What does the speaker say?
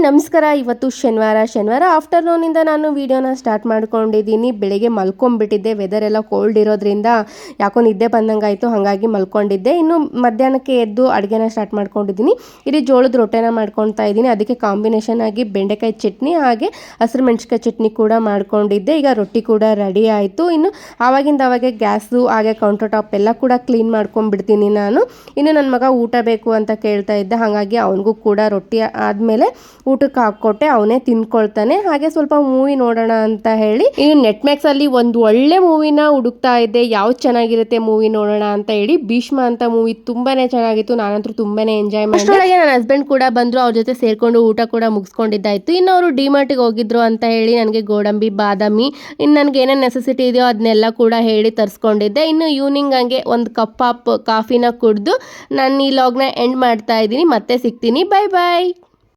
ನಮಸ್ಕಾರ. ಇವತ್ತು ಶನಿವಾರ ಆಫ್ಟರ್ನೂನಿಂದ ನಾನು ವಿಡಿಯೋನ ಸ್ಟಾರ್ಟ್ ಮಾಡ್ಕೊಂಡಿದ್ದೀನಿ. ಬೆಳಿಗ್ಗೆ ಮಲ್ಕೊಂಡ್ಬಿಟ್ಟಿದ್ದೆ, ವೆದರ್ ಎಲ್ಲ ಕೋಲ್ಡ್ ಇರೋದ್ರಿಂದ ಯಾಕೋ ನಿದ್ದೆ ಬಂದಂಗಾಯಿತು, ಹಾಗಾಗಿ ಮಲ್ಕೊಂಡಿದ್ದೆ. ಇನ್ನು ಮಧ್ಯಾಹ್ನಕ್ಕೆ ಎದ್ದು ಅಡುಗೆನ ಸ್ಟಾರ್ಟ್ ಮಾಡ್ಕೊಂಡಿದ್ದೀನಿ. ಇಲ್ಲಿ ಜೋಳದ ರೊಟ್ಟೆನ ಮಾಡ್ಕೊಳ್ತಾ ಇದ್ದೀನಿ. ಅದಕ್ಕೆ ಕಾಂಬಿನೇಷನ್ ಆಗಿ ಬೆಂಡೆಕಾಯಿ ಚಟ್ನಿ ಹಾಗೆ ಹಸಿರು ಮೆಣಸಿನಕಾಯಿ ಚಟ್ನಿ ಕೂಡ ಮಾಡ್ಕೊಂಡಿದ್ದೆ. ಈಗ ರೊಟ್ಟಿ ಕೂಡ ರೆಡಿ ಆಯಿತು. ಇನ್ನು ಆವಾಗಿಂದ ಗ್ಯಾಸು ಹಾಗೆ ಕೌಂಟರ್ ಟಾಪ್ ಎಲ್ಲ ಕೂಡ ಕ್ಲೀನ್ ಮಾಡ್ಕೊಂಡ್ಬಿಡ್ತೀನಿ ನಾನು. ಇನ್ನು ನನ್ನ ಮಗ ಊಟ ಬೇಕು ಅಂತ ಕೇಳ್ತಾ ಇದ್ದ, ಹಾಗಾಗಿ ಅವನಿಗೂ ಕೂಡ ರೊಟ್ಟಿ ಆದಮೇಲೆ ಊಟಕ್ಕೆ ಹಾಕ್ಕೊಟ್ಟೆ. ಅವನೇ ತಿನ್ಕೊಳ್ತಾನೆ. ಹಾಗೆ ಸ್ವಲ್ಪ ಮೂವಿ ನೋಡೋಣ ಅಂತ ಹೇಳಿ ಇನ್ನು ನೆಟ್ಮ್ಯಾಕ್ಸ್ ಅಲ್ಲಿ ಒಂದು ಒಳ್ಳೆ ಮೂವಿನ ಹುಡುಕ್ತಾ ಇದ್ದೆ. ಯಾವ್ದು ಚೆನ್ನಾಗಿರುತ್ತೆ ಮೂವಿ ನೋಡೋಣ ಅಂತ ಹೇಳಿ ಭೀಷ್ಮ ಅಂತ ಮೂವಿ ತುಂಬಾನೇ ಚೆನ್ನಾಗಿತ್ತು. ನಾನಂತೂ ತುಂಬಾನೇ ಎಂಜಾಯ್ ಮಾಡಿದೆ. ನನ್ನ ಹಸ್ಬೆಂಡ್ ಕೂಡ ಬಂದ್ರು, ಅವ್ರ ಜೊತೆ ಸೇರ್ಕೊಂಡು ಊಟ ಕೂಡ ಮುಗಿಸ್ಕೊಂಡಿದ್ದಾಯ್ತು. ಇನ್ನು ಅವರು ಡಿಮಾರ್ಟ್ಗೆ ಹೋಗಿದ್ರು ಅಂತ ಹೇಳಿ ನನಗೆ ಗೋಡಂಬಿ, ಬಾದಾಮಿ, ಇನ್ನು ನನಗೆ ಏನೇನು ನೆಸೆಸಿಟಿ ಇದೆಯೋ ಅದನ್ನೆಲ್ಲ ಕೂಡ ಹೇಳಿ ತರಿಸ್ಕೊಂಡಿದ್ದೆ. ಇನ್ನು ಈವ್ನಿಂಗ್ ಹಂಗೆ ಒಂದು ಕಪ್ ಆಫ್ ಕಾಫಿನ ಕುಡಿದು ನಾನು ಈ ಲಾಗ್ನ ಎಂಡ್ ಮಾಡ್ತಾ ಇದ್ದೀನಿ. ಮತ್ತೆ ಸಿಗ್ತೀನಿ. ಬೈ ಬಾಯ್.